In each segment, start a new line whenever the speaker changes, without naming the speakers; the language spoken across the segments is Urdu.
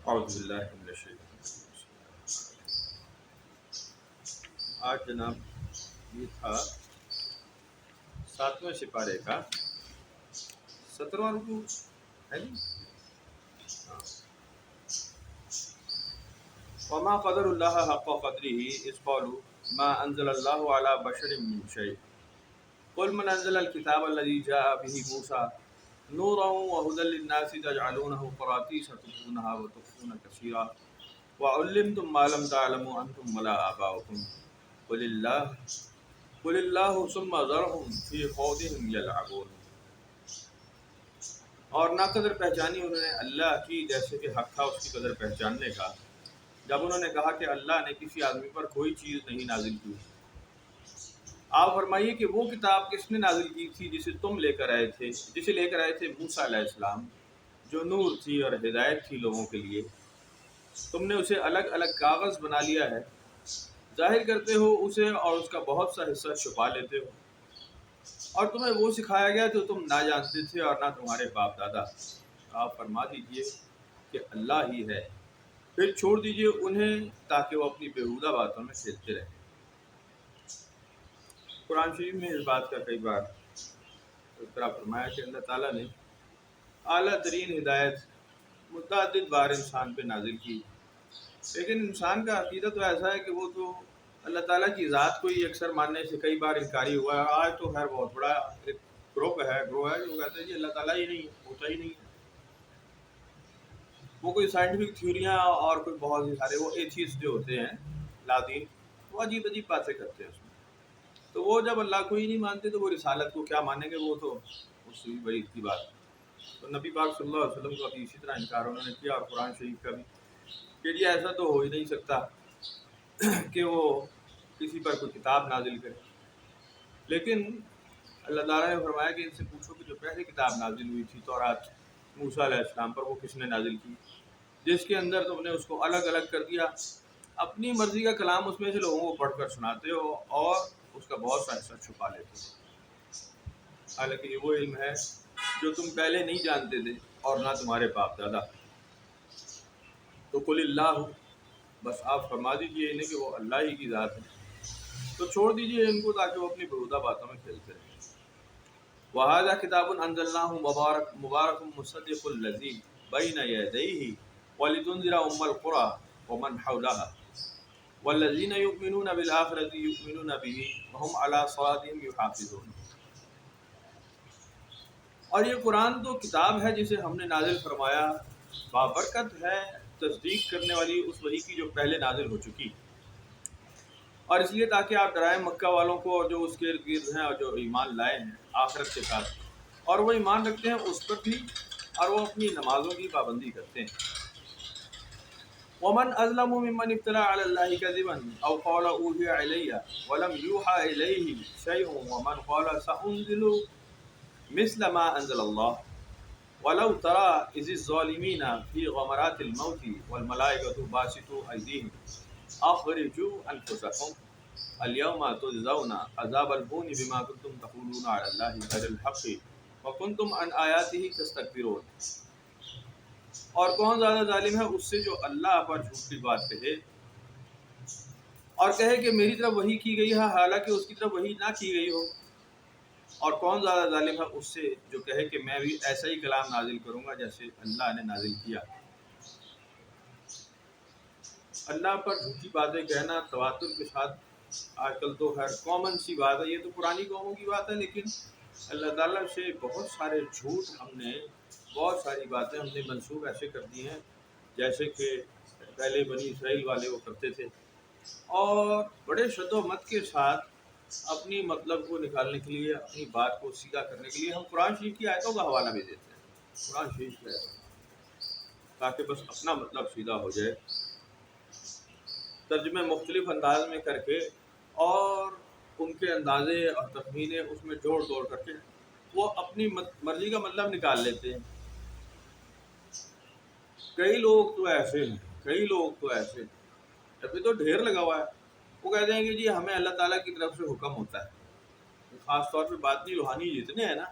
اعوذ باللہ من الشیطان۔ آج جناب یہ تھا 7ویں سپارے کا 17واں رکوع ہے نا؟ ہاں۔ وما قدر اللہ حق قدرہ اذ قالوا ما انزل اللہ علی بشر من شیء قل من انزل الكتاب الذي جاء به موسى نورا وهدى للناس تجعلونه قراطيس تبدونها وتخفون كثيرا وعلمتم ما لم تعلموا انتم ولا آباؤكم قل اللہ ثم ذرهم فی خوضهم یلعبون۔ اور نہ قدر پہچانی انہوں نے اللہ کی جیسے کہ حق تھا اس کی قدر پہچاننے کا، جب انہوں نے کہا کہ اللہ نے کسی آدمی پر کوئی چیز نہیں نازل کی۔ آپ فرمائیے کہ وہ کتاب کس نے نازل کی تھی جسے لے کر آئے تھے موسیٰ علیہ السلام، جو نور تھی اور ہدایت تھی لوگوں کے لیے۔ تم نے اسے الگ الگ کاغذ بنا لیا ہے، ظاہر کرتے ہو اسے اور اس کا بہت سا حصہ چھپا لیتے ہو، اور تمہیں وہ سکھایا گیا جو تم نہ جانتے تھے اور نہ تمہارے باپ دادا۔ آپ فرما دیجئے کہ اللہ ہی ہے، پھر چھوڑ دیجئے انہیں تاکہ وہ اپنی بیہودہ باتوں میں کھیلتے رہیں۔ قرآن شریف میں اس بات کا کئی بار تذکرہ فرمایا کہ اللہ تعالیٰ نے اعلیٰ ترین ہدایت متعدد بار انسان پہ نازل کی، لیکن انسان کا عقیدہ تو ایسا ہے کہ وہ تو اللہ تعالیٰ کی ذات کو ہی اکثر ماننے سے کئی بار انکاری ہوا ہے۔ آج تو خیر بہت بڑا ایک گروہ ہے جو کہتے ہیں کہ اللہ تعالیٰ ہی نہیں ہے، ہوتا ہی نہیں ہے۔ وہ کوئی سائنٹیفک تھیوریاں اور کوئی بہت ہی سارے وہ ایتھیسٹ جو ہوتے ہیں لادین، وہ عجیب عجیب باتیں کرتے ہیں اس میں۔ تو وہ جب اللہ کو ہی نہیں مانتے تو وہ رسالت کو کیا مانیں گے؟ وہ تو اس سے بھی بڑی کی بات۔ تو نبی پاک صلی اللہ علیہ وسلم کا بھی اسی طرح انکار انہوں نے کیا، اور قرآن شریف کا بھی کہ جی ایسا تو ہو ہی نہیں سکتا کہ وہ کسی پر کوئی کتاب نازل کرے۔ لیکن اللہ تعالیٰ نے فرمایا کہ ان سے پوچھو کہ جو پہلی کتاب نازل ہوئی تھی تورات موسیٰ علیہ السلام پر، وہ کس نے نازل کی، جس کے اندر تم نے اس کو الگ الگ کر دیا، اپنی مرضی کا کلام اس میں سے لوگوں کو پڑھ کر سناتے ہو اور اس کا بہت سا حصہ چھپا لیتے ہو، حالانکہ یہ وہ علم ہے جو تم پہلے نہیں جانتے تھے اور نہ تمہارے باپ دادا۔ تو قل اللہ، بس آپ فرما دیجئے انہیں کہ وہ اللہ ہی کی ذات ہے، تو چھوڑ دیجئے ان کو تاکہ وہ اپنی بیہودہ باتوں میں کھیلتے رہیں۔ وَهَذَا كِتَابٌ أَنزَلْنَاهُ مُبَارَكٌ مُصَدِّقُ الَّذِي بَيْنَ يَدَيْهِ وَلِتُنذِرَ أُمَّ الْقُرَىٰ وَمَنْ حَوْلَهَا وَالَّذِينَ يُؤْمِنُونَ بِالْآخِرَةِ يُؤْمِنُونَ بِهِ وَهُمْ عَلَىٰ صَلَاتِهِمْ يُحَافِظُونَ۔ اور یہ قرآن تو کتاب ہے جسے ہم نے نازل فرمایا، بابرکت ہے تصدیق کرنے والی اس وحی کی جو پہلے نازل ہو چکی، اور اس لیے تاکہ آپ ڈرائیں مکہ والوں کو اور جو اس کے ارد گرد ہیں اور جو ایمان لائے ہیں آخرت کے ساتھ، اور وہ ایمان رکھتے ہیں اس پر بھی اور وہ اپنی نمازوں کی پابندی کرتے ہیں۔ وَمَنْ أَظْلَمُ مِمَّنِ افْتَرَىٰ عَلَى اللَّهِ كَذِبًا أَوْ قَالَ أُوحِيَ إِلَيَّ وَلَمْ يُوحَىٰ إِلَيْهِ شَيْءٌ وَمَنْ قَالَ سَأُنزِلُ مِثْلَ مَا أَنزَلَ اللَّهُ وَلَوْ تَرَىٰ إِذِ الظَّالِمِينَ فِي غَمَرَاتِ الْمَوْتِ وَالْمَلَائِكَةُ بَاسِطُو أَيْدِيهِمْ أَخْرِجُوا أَنفُسَكُمْ الْيَوْمَ تُجْزَوْنَ عَذَابَ الْهُونِ بِمَا كُنتُمْ تَقُولُونَ عَلَى اللَّهِ غَيْرَ الْحَقِّ وَكُنتُمْ عَنْ آيَاتِهِ تَسْتَكْبِرُونَ۔ اور کون زیادہ ظالم ہے اس سے جو اللہ پر جھوٹی بات کہے اور کہے کہ میری طرف وحی کی گئی ہے حالانکہ اس کی طرف وحی نہ کی گئی ہو، اور کون زیادہ ظالم ہے اس سے جو کہے کہ میں بھی ایسا ہی کلام نازل کروں گا جیسے اللہ نے نازل کیا۔ اللہ پر جھوٹی باتیں کہنا تواتر کے ساتھ آج کل تو خیر کامن سی بات ہے، یہ تو پرانی قوموں کی بات ہے، لیکن اللہ تعالیٰ سے بہت سارے جھوٹ بہت ساری باتیں ہم نے منسوخ ایسے کر دی ہیں جیسے کہ پہلے بنی اسرائیل والے وہ کرتے تھے، اور بڑے شد و مت کے ساتھ اپنی مطلب کو نکالنے کے لیے، اپنی بات کو سیدھا کرنے کے لیے ہم قرآن شریف کی آیتوں کا حوالہ بھی دیتے ہیں، قرآن شریف کی آیتوں، تاکہ بس اپنا مطلب سیدھا ہو جائے، ترجمے مختلف انداز میں کر کے اور ان کے اندازے اور تخمینے اس میں جوڑ توڑ کر کے وہ اپنی مرضی کا مطلب نکال لیتے ہیں۔ کئی لوگ تو ایسے ابھی تو ڈھیر لگا ہوا ہے، وہ کہتے ہیں کہ جی ہمیں اللہ تعالیٰ کی طرف سے حکم ہوتا ہے، خاص طور پہ باطنی روحانی جتنے ہیں نا،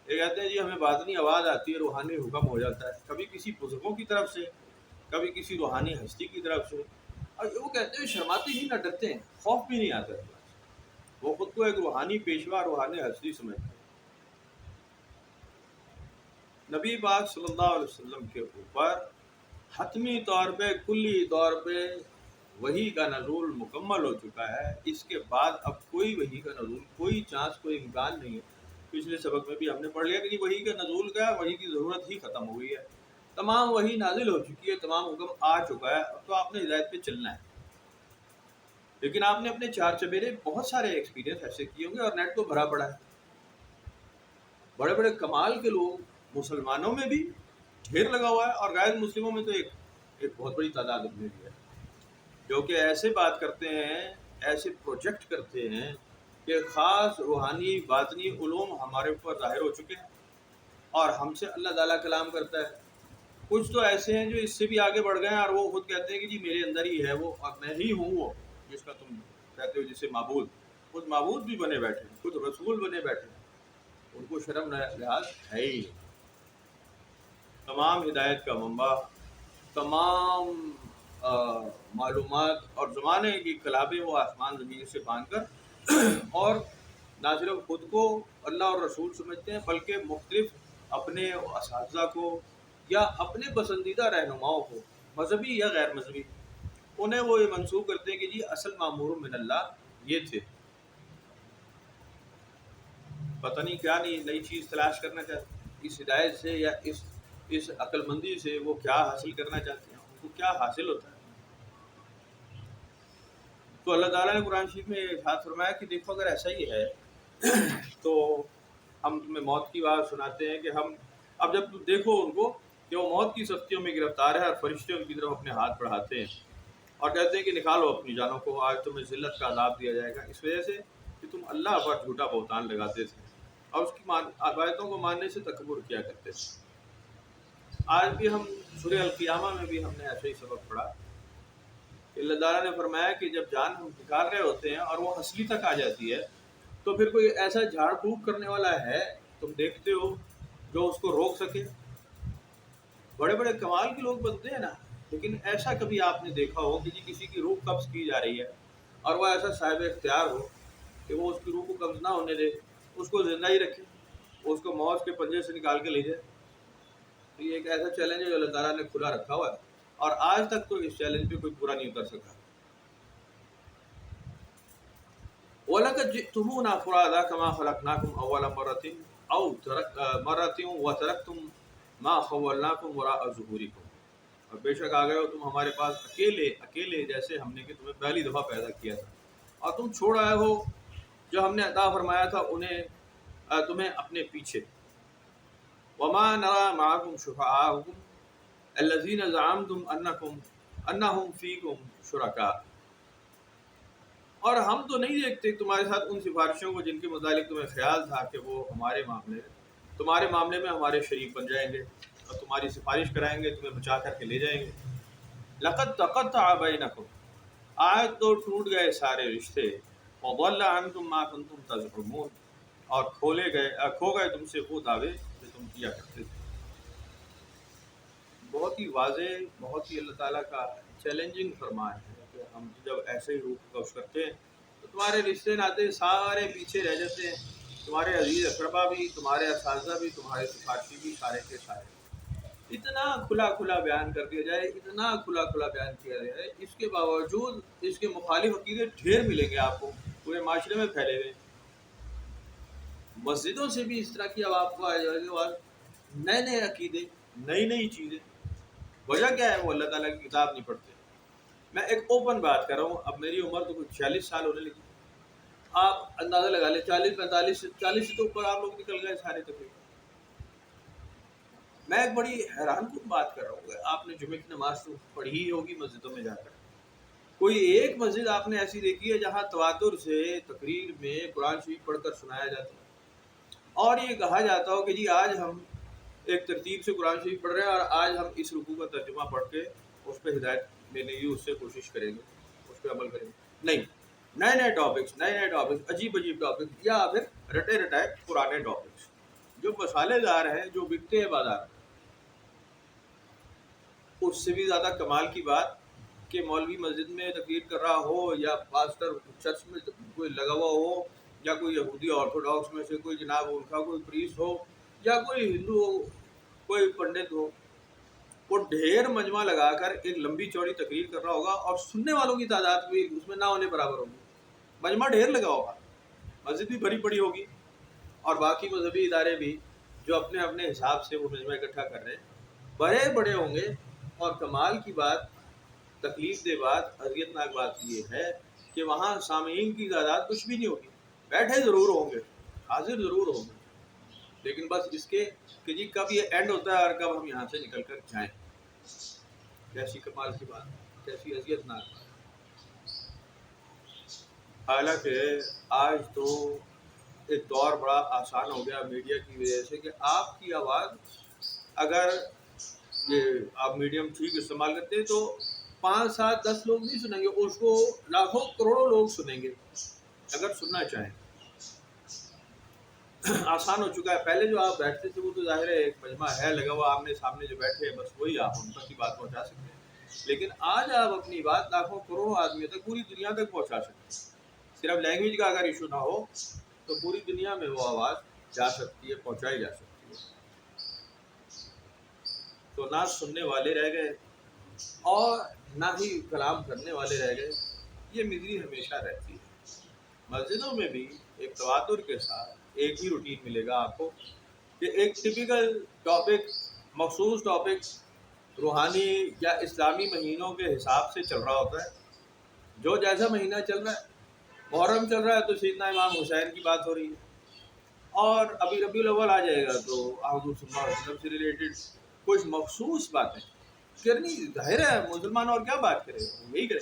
یہ کہتے ہیں جی ہمیں باطنی آواز آتی ہے، روحانی حکم ہو جاتا ہے، کبھی کسی بزرگوں کی طرف سے، کبھی کسی روحانی ہستی کی طرف سے. اور وہ کہتے ہیں شرماتے ہی نہ ڈرتے ہیں, خوف بھی نہیں آتا ہے. وہ خود کو ایک روحانی پیشوا, روحانی ہستی سمجھتے ہیں. نبی پاک صلی اللہ علیہ وسلم کے اوپر حتمی طور پہ, کلی طور پہ وحی کا نزول مکمل ہو چکا ہے. اس کے بعد اب کوئی وحی کا نزول, کوئی چانس, کوئی امکان نہیں ہے. پچھلے سبق میں بھی ہم نے پڑھ لیا کہ وحی کا نزول کا, وحی کی ضرورت ہی ختم ہو گئی ہے. تمام وحی نازل ہو چکی ہے, تمام حکم آ چکا ہے. اب تو آپ نے ہدایت پہ چلنا ہے. لیکن آپ نے اپنے چار چبیرے بہت سارے ایکسپیرینس ایسے کیے ہوں گے, اور نیٹ تو بھرا پڑا ہے. بڑے بڑے کمال کے لوگ مسلمانوں میں بھی ڈھیر لگا ہوا ہے, اور غیر مسلموں میں تو ایک بہت بڑی تعداد میں بھی ہے, جو کہ ایسے بات کرتے ہیں, ایسے پروجیکٹ کرتے ہیں کہ خاص روحانی باطنی علوم ہمارے اوپر ظاہر ہو چکے ہیں, اور ہم سے اللہ تعالیٰ کلام کرتا ہے. کچھ تو ایسے ہیں جو اس سے بھی آگے بڑھ گئے ہیں, اور وہ خود کہتے ہیں کہ جی میرے اندر ہی ہے وہ, اور میں ہی ہوں وہ جس کا تم کہتے ہو جسے معبود. خود معبود بھی بنے بیٹھے ہیں, خود رسول بنے بیٹھے ہیں. ان کو شرم لحاظ ہے ہی. تمام ہدایت کا منبع, تمام معلومات اور زمانے کی کلابیں وہ آسمان زمین سے باندھ کر اور نہ صرف خود کو اللہ اور رسول سمجھتے ہیں, بلکہ مختلف اپنے اساتذہ کو یا اپنے پسندیدہ رہنماؤں کو, مذہبی یا غیر مذہبی, انہیں وہ یہ منسوخ کرتے ہیں کہ جی اصل مامور من اللہ یہ تھے. پتہ نہیں کیا نئی چیز تلاش کرنا چاہتے ہیں اس ہدایت سے, یا اس عقل مندی سے وہ کیا حاصل کرنا چاہتے ہیں, ان کو کیا حاصل ہوتا ہے. تو اللہ تعالیٰ نے قرآن شریف میں ارشاد فرمایا کہ دیکھو اگر ایسا ہی ہے تو ہم تمہیں موت کی بات سناتے ہیں کہ ہم اب جب تم دیکھو ان کو کہ وہ موت کی سختیوں میں گرفتار ہے, اور فرشتے ان کی طرف اپنے ہاتھ بڑھاتے ہیں اور کہتے ہیں کہ نکالو اپنی جانوں کو, آج تمہیں ذلت کا عذاب دیا جائے گا, اس وجہ سے کہ تم اللہ پر جھوٹا بہتان لگاتے تھے اور اس کی آیتوں کو ماننے سے تکبر کیا کرتے تھے. آج بھی ہم سورہ القیامہ میں بھی ہم نے ایسا ہی سبق پڑھا. اللہ تعالیٰ نے فرمایا کہ جب جان ہم نکال رہے ہوتے ہیں اور وہ ہنسلی تک آ جاتی ہے, تو پھر کوئی ایسا جھاڑ پھونک کرنے والا ہے تم دیکھتے ہو جو اس کو روک سکے. بڑے بڑے کمال کے لوگ بنتے ہیں نا, لیکن ایسا کبھی آپ نے دیکھا ہو کہ جی کسی کی روح قبض کی جا رہی ہے اور وہ ایسا صاحب اختیار ہو کہ وہ اس کی روح کو قبض نہ ہونے دے, اس کو زندہ ہی رکھے, اس کو موت کے پنجے سے نکال کے لے جائے. تو یہ ایک ایسا چیلنج ہے جو اللہ تعالیٰ نے کھلا رکھا ہوا ہے, اور آج تک تو اس چیلنج پہ کوئی پورا نہیں اتر سکا. وَلَقَدْ جِئْتُمُونَا فُرَادَىٰ كَمَا خَلَقْنَاكُمْ أَوَّلَ مَرَّةٍ أَوْ مَرَّةٍ وَتَرَكْتُمْ مَا خَوَّلْنَاكُمْ وَرَاءَ ظُهُورِكُمْ, اور بے شک آ گئے ہو تم ہمارے پاس اکیلے جیسے ہم نے کہ تمہیں پہلی دفعہ پیدا کیا تھا, اور تم چھوڑ آئے ہو جو ہم نے عطا فرمایا تھا انہیں تمہیں اپنے پیچھے. وَمَا نَرَىٰ مَعَكُمْ شُفَعَاءَكُمْ الَّذِينَ زَعَمْتُمْ أَنَّهُمْ فِيكُمْ شُرَكَاءُ, اور ہم تو نہیں دیکھتے تمہارے ساتھ ان سفارشوں کو جن کے متعلق تمہیں خیال تھا کہ وہ تمہارے معاملے میں ہمارے شریک بن جائیں گے اور تمہاری سفارش کرائیں گے, تمہیں بچا کر کے لے جائیں گے. لَقَدْ تَقَطَّعَ بَيْنَكُمْ, آج تو ٹوٹ گئے سارے رشتے. وَضَلَّ عَنْكُمْ مَا كُنْتُمْ تَزْعُمُونَ, اور کھو گئے تم سے وہ دعوے جو تم کیا کرتے تھے. بہت ہی واضح, بہت ہی اللہ تعالیٰ کا چیلنجنگ فرمان ہے کہ ہم جب ایسے ہی روح کو قبض کرتے ہیں تو تمہارے رشتے ناتے سارے پیچھے رہ جاتے ہیں, تمہارے عزیز اقربا بھی, تمہارے اساتذہ بھی, تمہارے سفارشی بھی, سارے کے سارے. اتنا کھلا بیان کر دیا جائے, اتنا کھلا بیان کیا جائے, اس کے باوجود اس کے مخالف عقیدے ڈھیر ملیں گے آپ کو پورے معاشرے میں پھیلے ہوئے. مسجدوں سے بھی اس طرح کی اب آپ کو آ جائے گا نئے عقیدے, نئی چیزیں. وجہ کیا ہے؟ وہ اللہ تعالیٰ کی کتاب نہیں پڑھتے. میں ایک اوپن بات کر رہا ہوں, اب میری عمر تو کچھ 46 سال ہونے لگی, آپ اندازہ لگا لیں 40 سے تو اوپر آپ لوگ نکل گئے سارے تقریباً. میں ایک بڑی حیران کن بات کر رہا ہوں. آپ نے جمعے کی نماز تو پڑھی ہی ہوگی مسجدوں میں جا کر, کوئی ایک مسجد آپ نے ایسی دیکھی ہے جہاں تواتر سے تقریر میں قرآن شریف پڑھ کر سنایا جاتا ہے اور یہ کہا جاتا ہو کہ جی آج ہم ایک ترتیب سے قرآن شریف پڑھ رہے ہیں اور آج ہم اس رکوع کا ترجمہ پڑھ کے اس پہ ہدایت لینے کی اس سے کوشش کریں گے, اس پہ عمل کریں گے؟ نہیں, نئے ٹاپکس, عجیب ٹاپکس, یا پھر رٹائے پرانے ٹاپکس جو مسالے دار ہیں, جو بکتے ہیں بازار. اس سے بھی زیادہ کمال کی بات کہ مولوی مسجد میں تقریر کر رہا ہو یا پاسٹر چرچ میں کوئی لگا ہوا ہو یا کوئی یہودی آرتھوڈاکس میں سے کوئی جناب ان کا کوئی پریسٹ ہو یا کوئی ہندو ہو کوئی پنڈت ہو، وہ ڈھیر مجمع لگا کر ایک لمبی چوڑی تقریر کر رہا ہوگا اور سننے والوں کی تعداد بھی اس میں نہ ہونے برابر ہوگی۔ مجمع ڈھیر لگا ہوگا، مسجد بھی بھری پڑی ہوگی، اور باقی مذہبی ادارے بھی جو اپنے اپنے حساب سے وہ مجمع اکٹھا کر رہے ہیں بڑے بڑے ہوں گے۔ اور کمال کی بات، تکلیف دہ بات، اذیت ناک بات یہ ہے کہ وہاں سامعین کی تعداد کچھ بھی نہیں ہوگی، بیٹھے ضرور ہوں گے، حاضر ضرور ہوں گے، لیکن بس اس کے کہ جی کب یہ اینڈ ہوتا ہے اور کب ہم یہاں سے نکل کر جائیں۔ کیسی کمال کی بات، کیسی اذیت ناک بات۔ حالانکہ آج تو ایک دور بڑا آسان ہو گیا میڈیا کی وجہ سے کہ آپ کی آواز اگر یہ آپ میڈیم ٹھیک استعمال کرتے ہیں تو 5 7 10 لوگ نہیں سنیں گے، اس کو لاکھوں کروڑوں لوگ سنیں گے اگر سننا چاہیں۔ آسان ہو چکا ہے۔ پہلے جو آپ بیٹھتے تھے وہ تو ظاہر ہے ایک مجمع ہے لگا ہوا، آمنے سامنے جو بیٹھے ہیں بس وہی آپ ان تک کی بات پہنچا سکتے ہیں، لیکن آج آپ اپنی بات لاکھوں کروڑوں آدمیوں تک، پوری دنیا تک پہنچا سکتے ہیں۔ صرف لینگویج کا اگر ایشو نہ ہو تو پوری دنیا میں وہ آواز جا سکتی ہے، پہنچائی جا سکتی ہے۔ تو نہ سننے والے رہ گئے اور نہ ہی کلام کرنے والے رہ گئے، یہ مزری ہمیشہ رہتی ہے۔ مسجدوں میں بھی ایک تواتر کے ساتھ ایک ہی روٹین ملے گا آپ کو کہ ایک ٹپیکل ٹاپک، مخصوص ٹاپک روحانی یا اسلامی مہینوں کے حساب سے چل رہا ہوتا ہے۔ جو جیسا مہینہ چل رہا ہے، محرم چل رہا ہے تو سیدنا امام حسین کی بات ہو رہی ہے، اور ابھی ربیع الاول آ جائے گا تو حضور صلی اللہ علیہ وسلم سے ریلیٹڈ کچھ مخصوص باتیں کرنی ظاہر ہے، مسلمان اور کیا بات کرے، یہی کرے،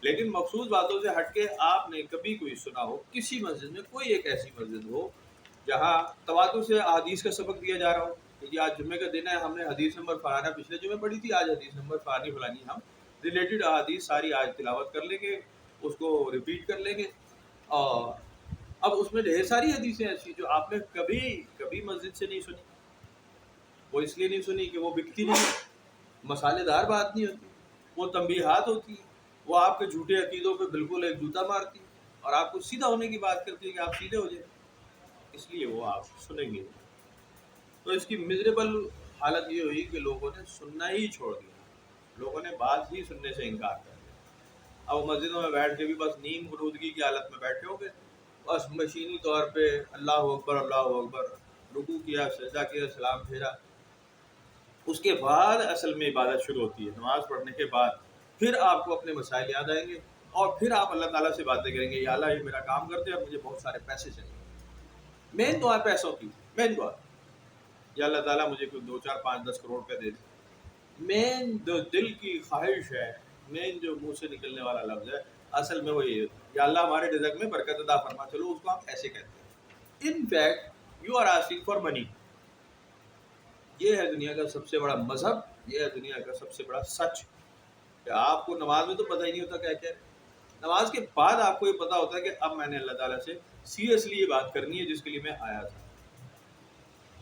لیکن مخصوص باتوں سے ہٹ کے آپ نے کبھی کوئی سنا ہو کسی مسجد میں، کوئی ایک ایسی مسجد ہو جہاں تواتر سے احادیث کا سبق دیا جا رہا ہو کہ جی آج جمعے کا دن ہے، ہم نے حدیث نمبر فلانا پچھلے جمعے پڑھی تھی، آج حدیث نمبر فلانی فلانی ہم ریلیٹڈ احادیث ساری آج تلاوت کر لیں گے، اس کو ریپیٹ کر لیں گے۔ اور اب اس میں ڈھیر ساری حدیثیں ایسی جو آپ نے کبھی کبھی مسجد سے نہیں سنی۔ وہ اس لیے نہیں سنی کہ وہ بکتی نہیں، مسالے دار بات نہیں ہوتی، وہ تنبیہات ہوتی ہیں، وہ آپ کے جھوٹے عقیدوں پہ بالکل ایک جوتا مارتی اور آپ کو سیدھا ہونے کی بات کرتی ہے کہ آپ سیدھے ہو جائیں، اس لیے وہ آپ سنیں گے۔ تو اس کی میزریبل حالت یہ ہوئی کہ لوگوں نے سننا ہی چھوڑ دیا، لوگوں نے بات ہی سننے سے انکار کر دیا۔ اب مسجدوں میں بیٹھ کے بھی بس نیم غنودگی کی حالت میں بیٹھے ہو گئے، بس مشینی طور پہ اللہ اکبر اللہ اکبر، رکوع کیا، سجدہ کیا، سلام پھیرا، اس کے بعد اصل میں عبادت شروع ہوتی ہے۔ نماز پڑھنے کے بعد پھر آپ کو اپنے مسائل یاد آئیں گے اور پھر آپ اللہ تعالیٰ سے باتیں کریں گے، یا اللہ یہ میرا کام کرتے اور مجھے بہت سارے پیسے چاہیے۔ مین دعا پیسوں کی، مین دعا، یا اللہ تعالیٰ مجھے کوئی 2 4 5 10 کروڑ روپے دے دے۔ مین جو دل کی خواہش ہے، مین جو منہ سے نکلنے والا لفظ ہے، اصل میں وہ یہ ہے، یا اللہ ہمارے رزق میں برکت عطا فرما، چلو اس کو ہم ایسے کہتے ہیں۔ In fact you are asking for money. یہ ہے دنیا کا سب سے بڑا مذہب، یہ ہے دنیا کا سب سے بڑا سچ کہ آپ کو نماز میں تو پتہ ہی نہیں ہوتا کیا کیا ہے، نماز کے بعد آپ کو یہ پتہ ہوتا ہے کہ اب میں نے اللہ تعالیٰ سے سیریسلی یہ بات کرنی ہے جس کے لیے میں آیا تھا۔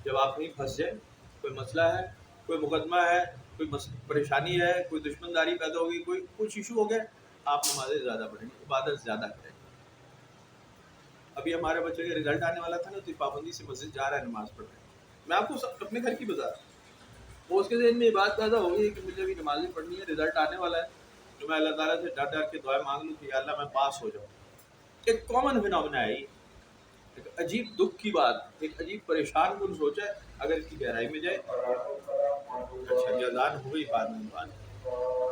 جب آپ کہیں پھنس جائیں، کوئی مسئلہ ہے، کوئی مقدمہ ہے، کوئی پریشانی ہے، کوئی دشمن داری پیدا ہوگی، کوئی کچھ ایشو ہو گیا، آپ نمازیں زیادہ پڑھیں گے، عبادت زیادہ کریں گے۔ ابھی ہمارے بچے کا رزلٹ آنے والا تھا نا، تو پابندی سے مسجد جا رہا ہے نماز پڑھنے۔ میں آپ کو اپنے گھر کی بتا رہا ہوں، وہ اس کے ذہن میں یہ بات پیدا ہو گئی کہ مجھے ابھی نمازیں پڑھنی ہے، رزلٹ آنے والا ہے، تو میں اللہ تعالیٰ سے ڈر ڈر کے دعائیں مانگ لوں کہ یا اللہ میں پاس ہو جاؤں۔ ایک کامن فینومینا ہے یہ، ایک عجیب دکھ کی بات، ایک عجیب پریشان کن سوچ ہے، اگر اس کی گہرائی میں جائے۔ اچھا، اذان ہو گئی، بعد میں بات